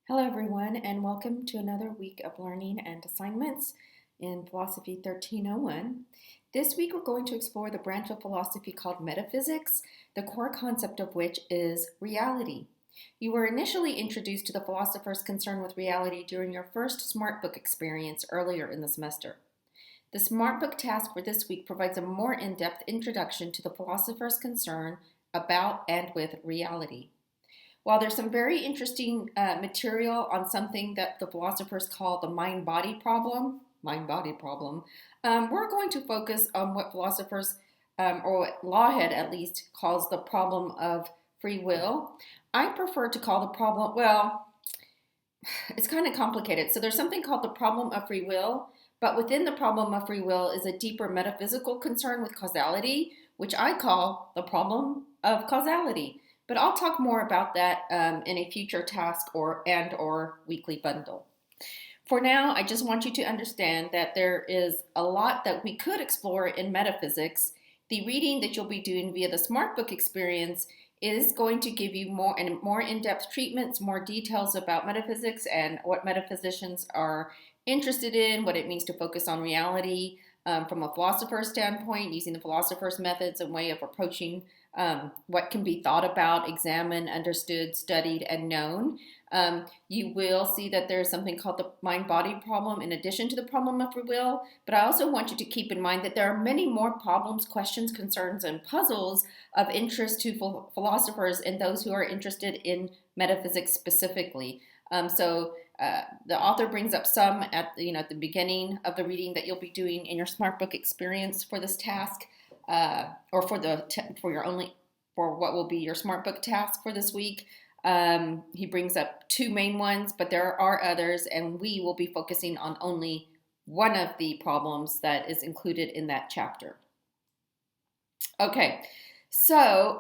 Hello, everyone, and welcome to another week of learning and assignments in Philosophy 1301. This week, we're going to explore the branch of philosophy called metaphysics, the core concept of which is reality. You were initially introduced to the philosopher's concern with reality during your first SmartBook experience earlier in the semester. The SmartBook task for this week provides a more in-depth introduction to the philosopher's concern about and with reality. While there's some very interesting material on something that the philosophers call the mind-body problem, we're going to focus on what philosophers, or what Lawhead at least, calls the problem of free will. I prefer to call the problem, well, it's kind of complicated. So there's something called the problem of free will, but within the problem of free will is a deeper metaphysical concern with causality, which I call the problem of causality. But I'll talk more about that in a future task or weekly bundle. For now, I just want you to understand that there is a lot that we could explore in metaphysics. The reading that you'll be doing via the SmartBook experience is going to give you more in-depth treatments, more details about metaphysics and what metaphysicians are interested in, what it means to focus on reality from a philosopher's standpoint, using the philosopher's methods and way of approaching what can be thought about, examined, understood, studied, and known. You will see that there's something called the mind-body problem in addition to the problem of free will, but I also want you to keep in mind that there are many more problems, questions, concerns, and puzzles of interest to philosophers and those who are interested in metaphysics specifically. The author brings up some at the beginning of the reading that you'll be doing in your SmartBook experience for this task, or for what will be your SmartBook task for this week. He brings up two main ones, but there are others, and we will be focusing on only one of the problems that is included in that chapter. Okay. So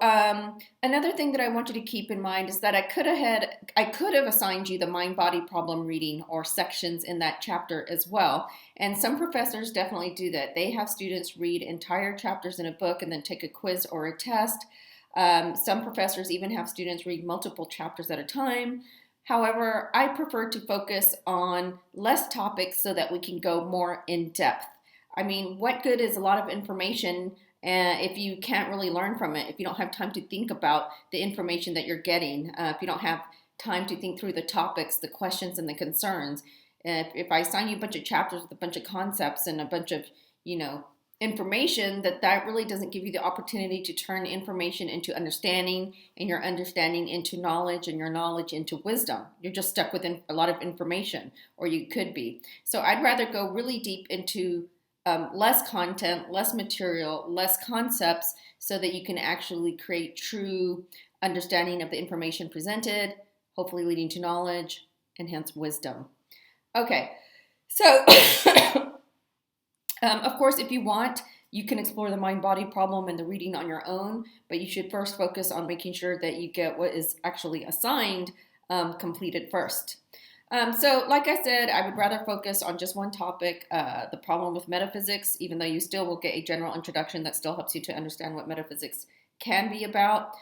another thing that I want you to keep in mind is that I could have assigned you the mind-body problem reading or sections in that chapter as well. And some professors definitely do that. They have students read entire chapters in a book and then take a quiz or a test. Some professors even have students read multiple chapters at a time. However, I prefer to focus on less topics so that we can go more in depth. I mean, what good is a lot of information if you can't really learn from it, if you don't have time to think about the information that you're getting, if you don't have time to think through the topics, the questions, and the concerns? If I assign you a bunch of chapters with a bunch of concepts and a bunch of, information, that really doesn't give you the opportunity to turn information into understanding, and your understanding into knowledge, and your knowledge into wisdom. You're just stuck with a lot of information, or you could be. So I'd rather go really deep into less content, less material, less concepts, so that you can actually create true understanding of the information presented, hopefully leading to knowledge and hence wisdom. Okay, so of course, if you want, you can explore the mind-body problem and the reading on your own, but you should first focus on making sure that you get what is actually assigned completed first. So like I said, I would rather focus on just one topic, the problem with metaphysics, even though you still will get a general introduction that still helps you to understand what metaphysics can be about.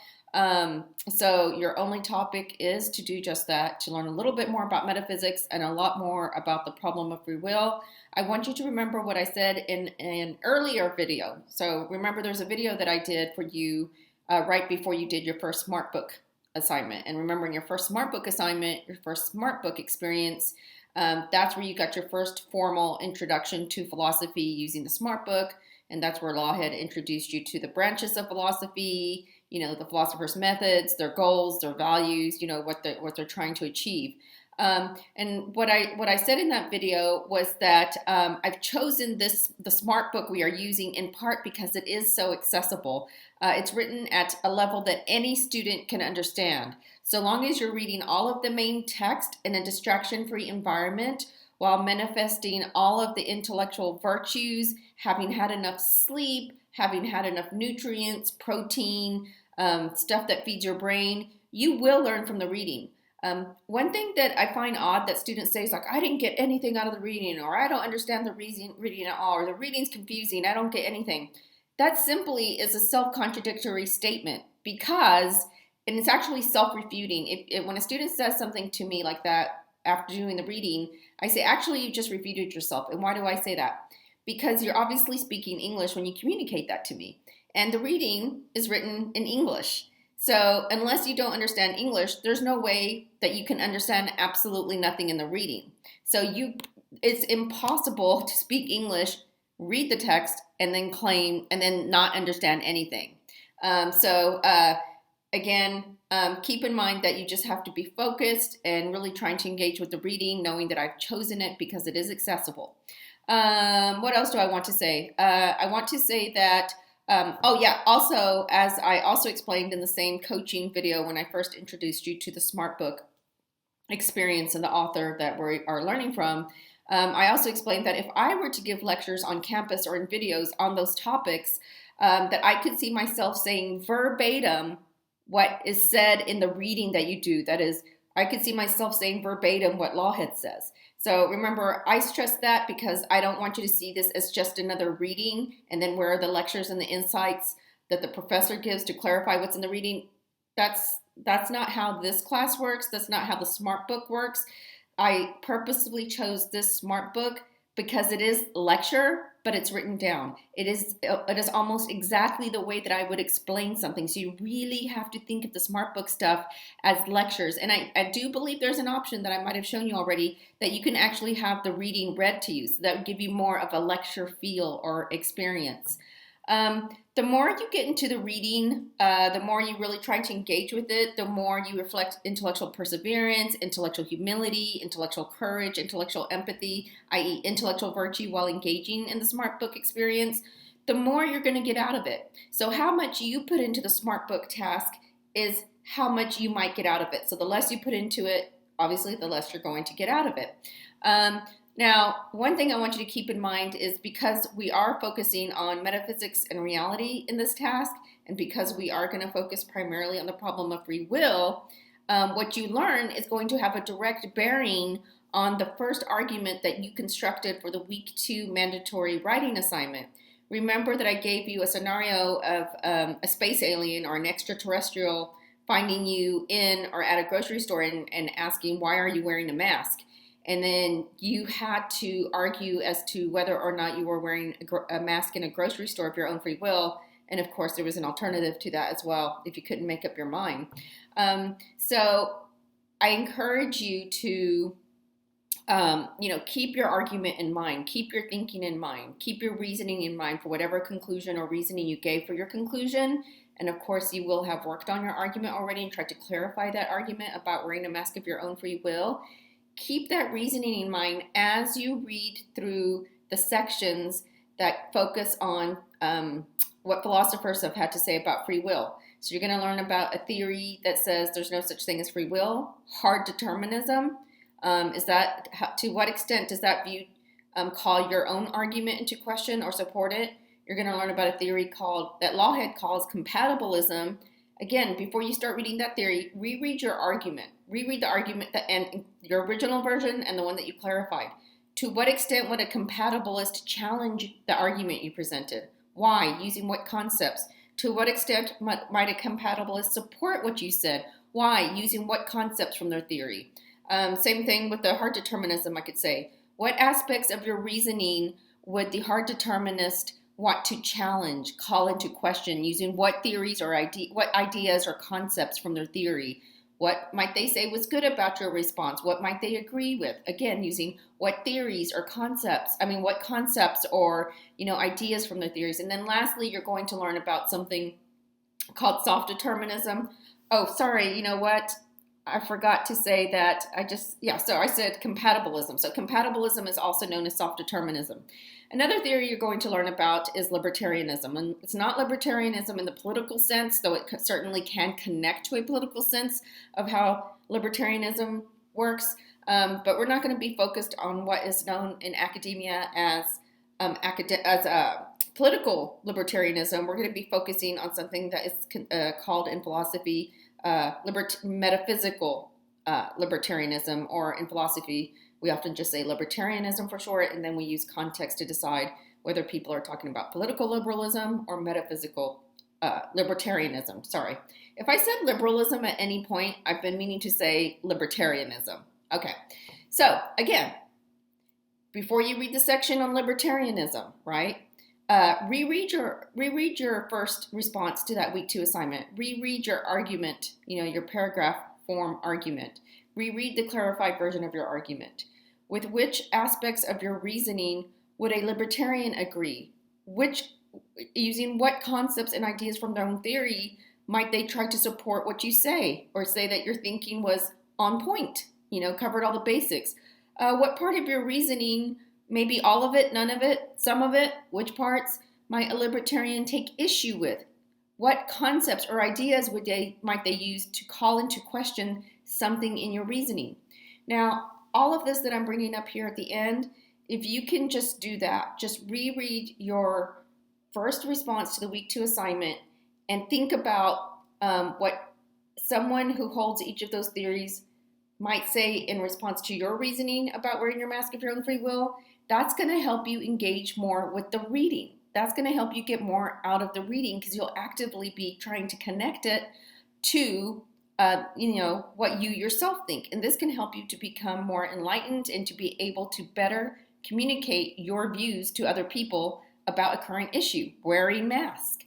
So your only topic is to do just that, to learn a little bit more about metaphysics and a lot more about the problem of free will. I want you to remember what I said in an earlier video. So remember, there's a video that I did for you right before you did your first SmartBook assignment. And remember, in your first SmartBook assignment, your first SmartBook experience, that's where you got your first formal introduction to philosophy using the SmartBook. And that's where Lawhead introduced you to the branches of philosophy, the philosopher's methods, their goals, their values, what they're trying to achieve. And what I said in that video was that I've chosen the SmartBook we are using in part because it is so accessible. It's written at a level that any student can understand. So long as you're reading all of the main text in a distraction-free environment while manifesting all of the intellectual virtues, having had enough sleep, having had enough nutrients, protein, stuff that feeds your brain, you will learn from the reading. One thing that I find odd that students say is like, I didn't get anything out of the reading, or I don't understand the reading at all, or the reading's confusing, I don't get anything. That simply is a self-contradictory statement, because and it's actually self-refuting. When a student says something to me like that after doing the reading, I say, actually, you just refuted yourself. And why do I say that? Because you're obviously speaking English when you communicate that to me. And the reading is written in English. So unless you don't understand English, there's no way that you can understand absolutely nothing in the reading. It's impossible to speak English, read the text, and then claim and then not understand anything. Again, keep in mind that you just have to be focused and really trying to engage with the reading, knowing that I've chosen it because it is accessible. What else do I want to say? I want to say that, also, as I also explained in the same coaching video when I first introduced you to the SmartBook experience and the author that we are learning from, I also explained that if I were to give lectures on campus or in videos on those topics, that I could see myself saying verbatim what is said in the reading that you do. That is, I could see myself saying verbatim what Lawhead says. So remember, I stress that because I don't want you to see this as just another reading and then where are the lectures and the insights that the professor gives to clarify what's in the reading. That's not how this class works. That's not how the SmartBook works. I purposely chose this SmartBook because it is lecture, but it's written down. It is almost exactly the way that I would explain something. So you really have to think of the SmartBook stuff as lectures. And I do believe there's an option that I might have shown you already that you can actually have the reading read to you. So that would give you more of a lecture feel or experience. The more you get into the reading, the more you really try to engage with it, the more you reflect intellectual perseverance, intellectual humility, intellectual courage, intellectual empathy, i.e. intellectual virtue while engaging in the SmartBook experience, the more you're going to get out of it. So how much you put into the SmartBook task is how much you might get out of it. So the less you put into it, obviously, the less you're going to get out of it. Now, one thing I want you to keep in mind is because we are focusing on metaphysics and reality in this task, and because we are going to focus primarily on the problem of free will, what you learn is going to have a direct bearing on the first argument that you constructed for the week 2 mandatory writing assignment. Remember that I gave you a scenario of a space alien or an extraterrestrial finding you in or at a grocery store and asking, why are you wearing a mask? And then you had to argue as to whether or not you were wearing a mask in a grocery store of your own free will. And of course, there was an alternative to that as well if you couldn't make up your mind. So I encourage you to, keep your argument in mind, keep your thinking in mind, keep your reasoning in mind for whatever conclusion or reasoning you gave for your conclusion. And of course, you will have worked on your argument already and tried to clarify that argument about wearing a mask of your own free will. Keep that reasoning in mind as you read through the sections that focus on what philosophers have had to say about free will. So you're going to learn about a theory that says there's no such thing as free will, hard determinism. To what extent does that view call your own argument into question or support it? You're going to learn about a theory that Lawhead calls compatibilism. Again, before you start reading that theory, reread your argument. Reread the argument and your original version and the one that you clarified. To what extent would a compatibilist challenge the argument you presented? Why? Using what concepts? To what extent might a compatibilist support what you said? Why? Using what concepts from their theory? Same thing with the hard determinism, I could say. What aspects of your reasoning would the hard determinist want to challenge, call into question, using what theories or what ideas or concepts from their theory? What might they say was good about your response? What might they agree with? Again, using what theories or concepts, what concepts or, ideas from their theories. And then lastly, you're going to learn about something called soft determinism. Oh, sorry, you know what? I forgot to say that so I said compatibilism. So compatibilism is also known as soft determinism. Another theory you're going to learn about is libertarianism. And it's not libertarianism in the political sense, though it certainly can connect to a political sense of how libertarianism works. But we're not going to be focused on what is known in academia as political libertarianism. We're going to be focusing on something that is called in philosophy metaphysical libertarianism, or in philosophy, we often just say libertarianism for short, and then we use context to decide whether people are talking about political liberalism or metaphysical libertarianism. Sorry. If I said liberalism at any point, I've been meaning to say libertarianism. Okay. So again, before you read the section on libertarianism, right? Reread your first response to that week 2 assignment. Reread your argument, your paragraph form argument. Reread the clarified version of your argument. With which aspects of your reasoning would a libertarian agree? Using what concepts and ideas from their own theory might they try to support what you say, or say that your thinking was on point, covered all the basics? What part of your reasoning, maybe all of it, none of it, some of it, which parts might a libertarian take issue with? What concepts or ideas might they use to call into question something in your reasoning? Now, all of this that I'm bringing up here at the end, if you can just do that, just reread your first response to the week 2 assignment and think about what someone who holds each of those theories might say in response to your reasoning about wearing your mask of your own free will. That's going to help you engage more with the reading. That's going to help you get more out of the reading, because you'll actively be trying to connect it to what you yourself think. And this can help you to become more enlightened and to be able to better communicate your views to other people about a current issue, wearing masks.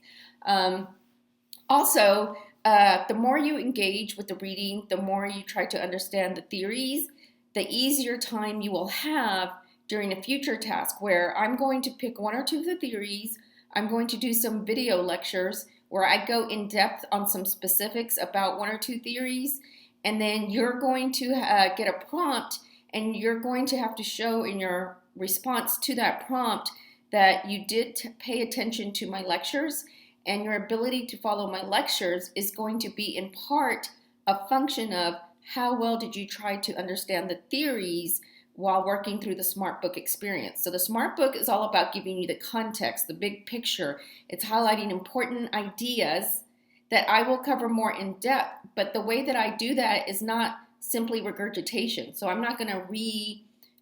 Also, the more you engage with the reading, the more you try to understand the theories, the easier time you will have during a future task where I'm going to pick one or two of the theories. I'm going to do some video lectures where I go in depth on some specifics about one or two theories, and then you're going to get a prompt, and you're going to have to show in your response to that prompt that you did pay attention to my lectures, and your ability to follow my lectures is going to be in part a function of how well did you try to understand the theories while working through the Smart Book experience. So the Smart Book is all about giving you the context, the big picture. It's highlighting important ideas that I will cover more in depth, but the way that I do that is not simply regurgitation. So I'm not going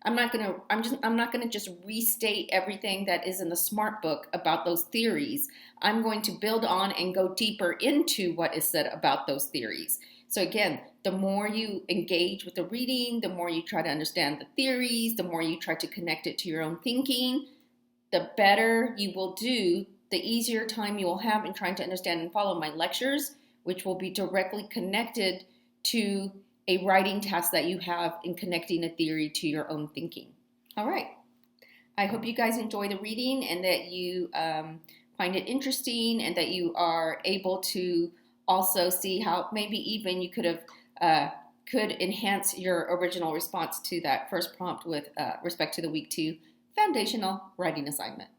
to just restate everything that is in the Smart Book about those theories. I'm going to build on and go deeper into what is said about those theories. So again, the more you engage with the reading, the more you try to understand the theories, the more you try to connect it to your own thinking, the better you will do, the easier time you will have in trying to understand and follow my lectures, which will be directly connected to a writing task that you have in connecting a theory to your own thinking. All right. I hope you guys enjoy the reading and that you find it interesting, and that you are able to also see how maybe even you could enhance your original response to that first prompt with respect to the week 2 foundational writing assignment.